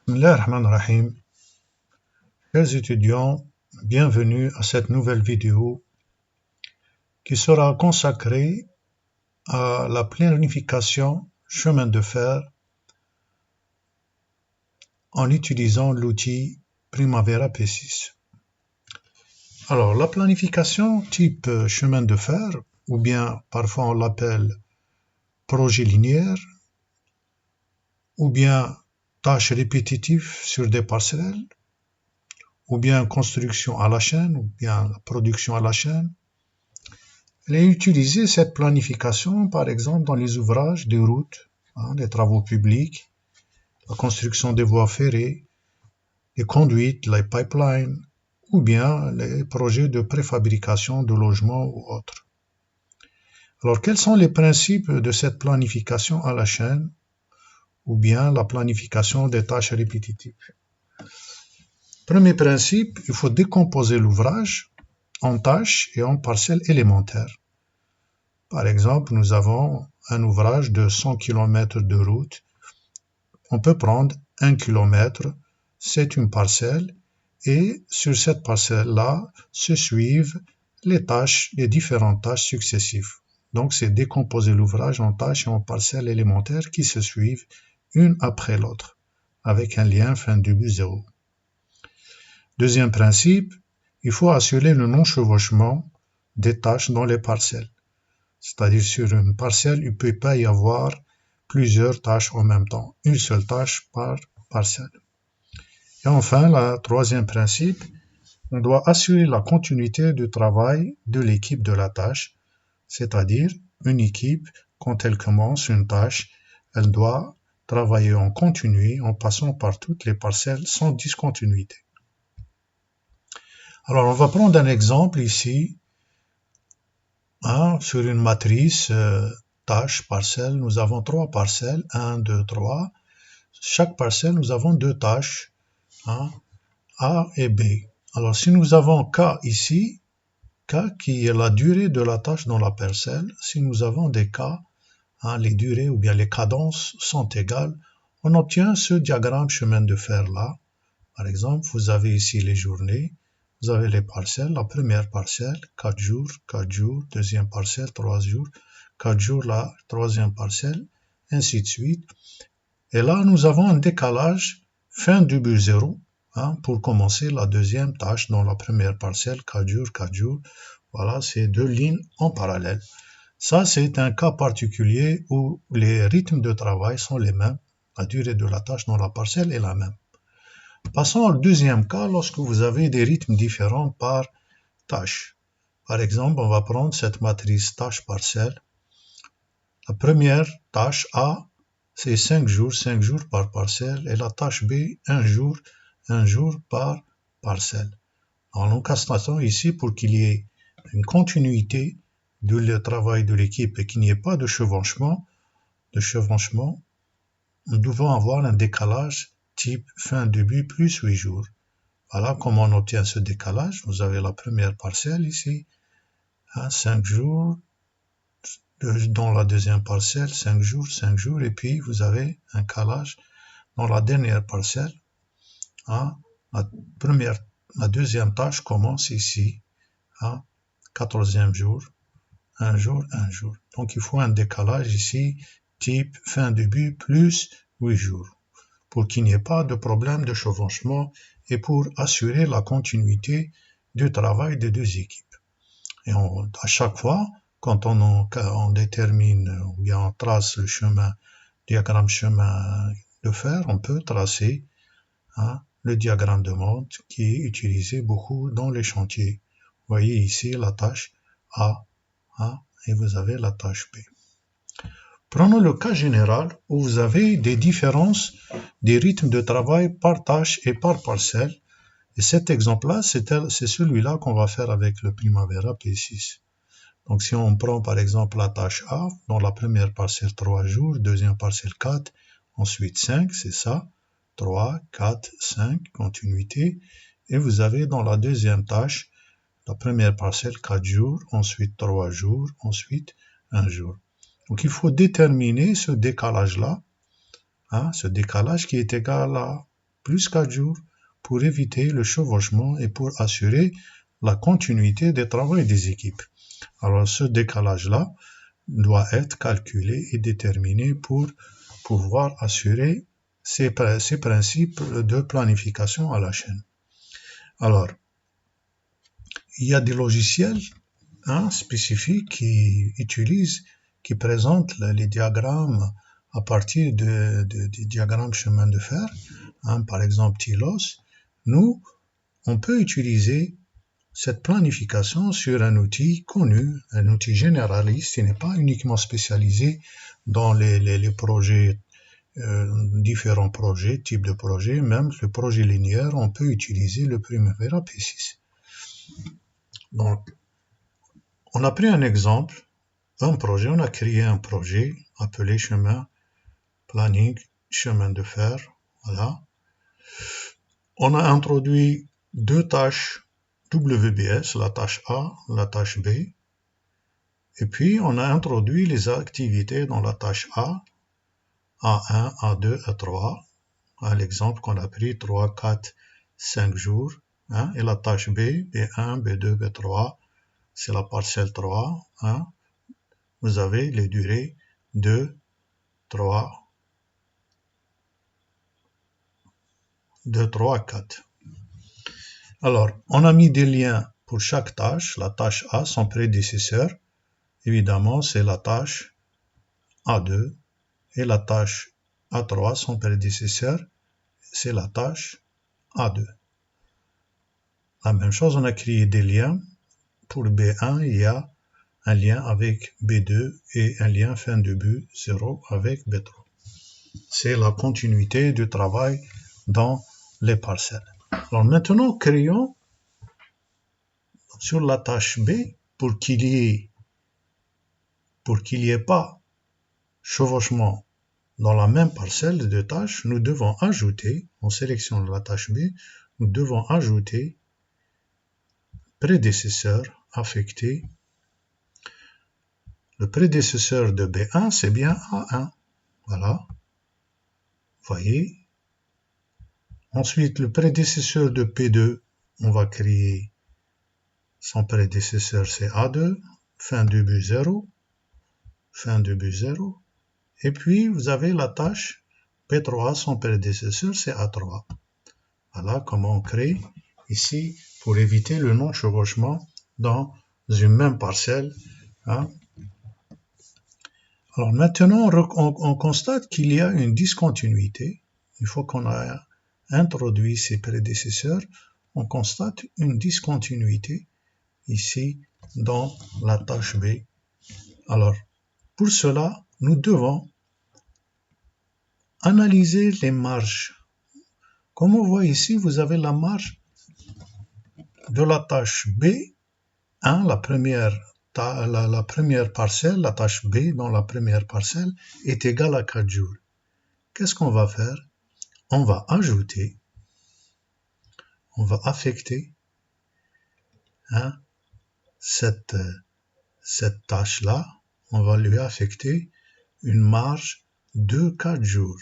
Bismillah ar-Rahman ar-Rahim. Chers étudiants, bienvenue à cette nouvelle vidéo qui sera consacrée à la planification chemin de fer en utilisant l'outil Primavera P6. Alors, la planification type chemin de fer, ou bien parfois on l'appelle projet linéaire, ou bien tâches répétitives sur des parcelles, ou bien construction à la chaîne, ou bien production à la chaîne. Elle est utilisée, cette planification, par exemple, dans les ouvrages des routes, les travaux publics, la construction des voies ferrées, les conduites, les pipelines, ou bien les projets de préfabrication de logements ou autres. Alors, quels sont les principes de cette planification à la chaîne, ou bien la planification des tâches répétitives? Premier principe, il faut décomposer l'ouvrage en tâches et en parcelles élémentaires. Par exemple, nous avons un ouvrage de 100 km de route. On peut prendre 1 km, c'est une parcelle, et sur cette parcelle-là se suivent les tâches, les différentes tâches successives. Donc, c'est décomposer l'ouvrage en tâches et en parcelles élémentaires qui se suivent une après l'autre, avec un lien fin début zéro. Deuxième principe, il faut assurer le non-chevauchement des tâches dans les parcelles. C'est-à-dire sur une parcelle, il ne peut pas y avoir plusieurs tâches en même temps, une seule tâche par parcelle. Et enfin, le troisième principe, on doit assurer la continuité du travail de l'équipe de la tâche, c'est-à-dire une équipe, quand elle commence une tâche, elle doit travailler en continu en passant par toutes les parcelles sans discontinuité. Alors, on va prendre un exemple ici. Sur une matrice tâche, parcelle, nous avons 3 parcelles, 1, 2, 3. Chaque parcelle, nous avons 2 tâches, A et B. Alors, si nous avons K ici, K qui est la durée de la tâche dans la parcelle, si nous avons des K, les durées ou bien les cadences sont égales, on obtient ce diagramme chemin de fer là. Par exemple, vous avez ici les journées. Vous avez les parcelles, la première parcelle, 4 jours, deuxième parcelle, 3 jours, 4 jours la troisième parcelle, ainsi de suite. Et là, nous avons un décalage fin début zéro pour commencer la deuxième tâche dans la première parcelle, 4 jours. Voilà, c'est 2 lignes en parallèle. Ça, c'est un cas particulier où les rythmes de travail sont les mêmes. La durée de la tâche dans la parcelle est la même. Passons au deuxième cas, lorsque vous avez des rythmes différents par tâche. Par exemple, on va prendre cette matrice tâche-parcelle. La première tâche A, c'est 5 jours par parcelle, et la tâche B, 1 jour par parcelle. Alors, nous constatons ici, pour qu'il y ait une continuité du travail de l'équipe et qu'il n'y ait pas de chevauchement, nous devons avoir un décalage type fin début plus 8 jours. Voilà comment on obtient ce décalage. Vous avez la première parcelle ici, 5 jours, dans la deuxième parcelle, 5 jours, et puis vous avez un calage dans la dernière parcelle. La deuxième tâche commence ici, 14e jour, 1 jour. Donc il faut un décalage ici, type fin début plus 8 jours. Pour qu'il n'y ait pas de problème de chevauchement et pour assurer la continuité du travail des deux équipes. Et à chaque fois, quand on détermine ou bien on trace le diagramme chemin de fer, on peut tracer le diagramme de monte qui est utilisé beaucoup dans les chantiers. Vous voyez ici la tâche A, et vous avez la tâche B. Prenons le cas général où vous avez des différences des rythmes de travail par tâche et par parcelle. Et cet exemple-là, c'est celui-là qu'on va faire avec le Primavera P6. Donc si on prend par exemple la tâche A, dans la première parcelle 3 jours, deuxième parcelle 4, ensuite 5, c'est ça, 3, 4, 5, continuité. Et vous avez dans la deuxième tâche, la première parcelle 4 jours, ensuite 3 jours, ensuite 1 jour. Donc il faut déterminer ce décalage-là, ce décalage qui est égal à plus 4 jours pour éviter le chevauchement et pour assurer la continuité des travaux des équipes. Alors ce décalage-là doit être calculé et déterminé pour pouvoir assurer ces principes de planification à la chaîne. Alors, il y a des logiciels spécifiques qui présentent les diagrammes à partir des diagrammes chemin de fer, par exemple TILOS. Nous, on peut utiliser cette planification sur un outil connu, un outil généraliste, qui n'est pas uniquement spécialisé dans les projets, différents projets, types de projets, même le projet linéaire, on peut utiliser le Primavera P6. Donc, on a pris un exemple, on a créé un projet appelé planning chemin de fer, voilà. On a introduit deux tâches WBS, la tâche A, la tâche B, et puis on a introduit les activités dans la tâche A, A1, A2, A3, l'exemple qu'on a pris 3, 4, 5 jours, et la tâche B, B1, B2, B3, c'est la parcelle 3, vous avez les durées 2, 3, 4. Alors, on a mis des liens pour chaque tâche. La tâche A, son prédécesseur, évidemment, c'est la tâche A2. Et la tâche A3, son prédécesseur, c'est la tâche A2. La même chose, on a créé des liens. Pour B1, il y a un lien avec B2 et un lien fin de but 0 avec B3. C'est la continuité du travail dans les parcelles. Alors maintenant, créons sur la tâche B, pour qu'il y ait pas chevauchement dans la même parcelle de deux tâches, nous devons ajouter, en sélectionnant la tâche B, nous devons ajouter prédécesseur affecté. Le prédécesseur de B1, c'est bien A1. Voilà. Voyez. Ensuite, le prédécesseur de P2, on va créer son prédécesseur, c'est A2, fin de but 0, fin de but 0. Et puis, vous avez la tâche P3, son prédécesseur, c'est A3. Voilà comment on crée ici pour éviter le non-chevauchement dans une même parcelle. Alors maintenant, on constate qu'il y a une discontinuité. Une fois qu'on a introduit ses prédécesseurs, on constate une discontinuité ici dans la tâche B. Alors, pour cela, nous devons analyser les marges. Comme on voit ici, vous avez la marge de la tâche B1, la première parcelle, la tâche B dans la première parcelle est égale à 4 jours. Qu'est-ce qu'on va faire? On va ajouter, on va affecter cette tâche-là, on va lui affecter une marge de 4 jours.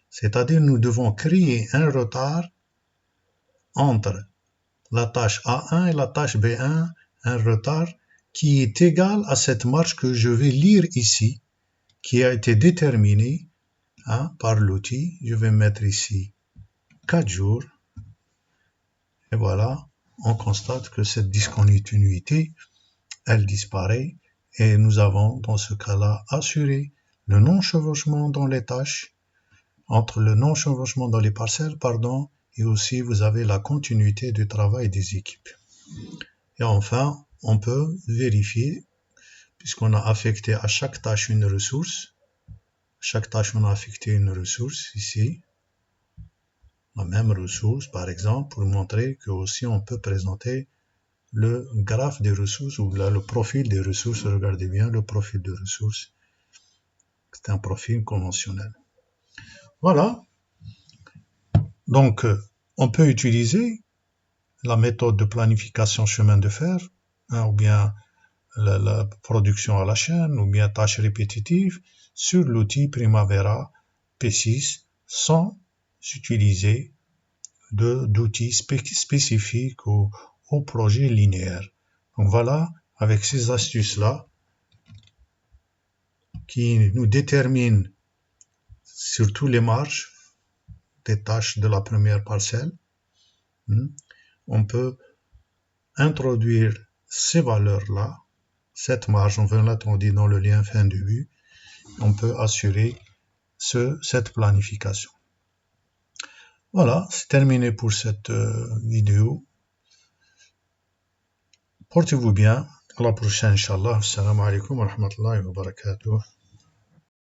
C'est-à-dire nous devons créer un retard entre la tâche A1 et la tâche B1, un retard qui est égal à cette marge que je vais lire ici, qui a été déterminée par l'outil. Je vais mettre ici 4 jours. Et voilà, on constate que cette discontinuité, elle disparaît et nous avons dans ce cas-là assuré le non-chevauchement dans les tâches, entre le non-chevauchement dans les parcelles, et aussi vous avez la continuité du travail des équipes. Et enfin, on peut vérifier, puisqu'on a affecté à chaque tâche une ressource, chaque tâche on a affecté une ressource ici, la même ressource par exemple, pour montrer que aussi on peut présenter le graphe des ressources ou là, le profil des ressources. Regardez bien le profil de ressources, c'est un profil conventionnel. Voilà. Donc, on peut utiliser la méthode de planification chemin de fer, ou bien la production à la chaîne, ou bien tâches répétitives, sur l'outil Primavera P6 sans utiliser d'outils spécifiques au projet linéaire. Donc voilà, avec ces astuces-là, qui nous déterminent surtout les marges des tâches de la première parcelle, on peut introduire ces valeurs-là, cette marge, on va l'introduire dans le lien fin début, on peut assurer cette planification. Voilà, c'est terminé pour cette vidéo. Portez-vous bien. À la prochaine, Inch'Allah. Assalamu alaikum wa rahmatullahi wa barakatuh.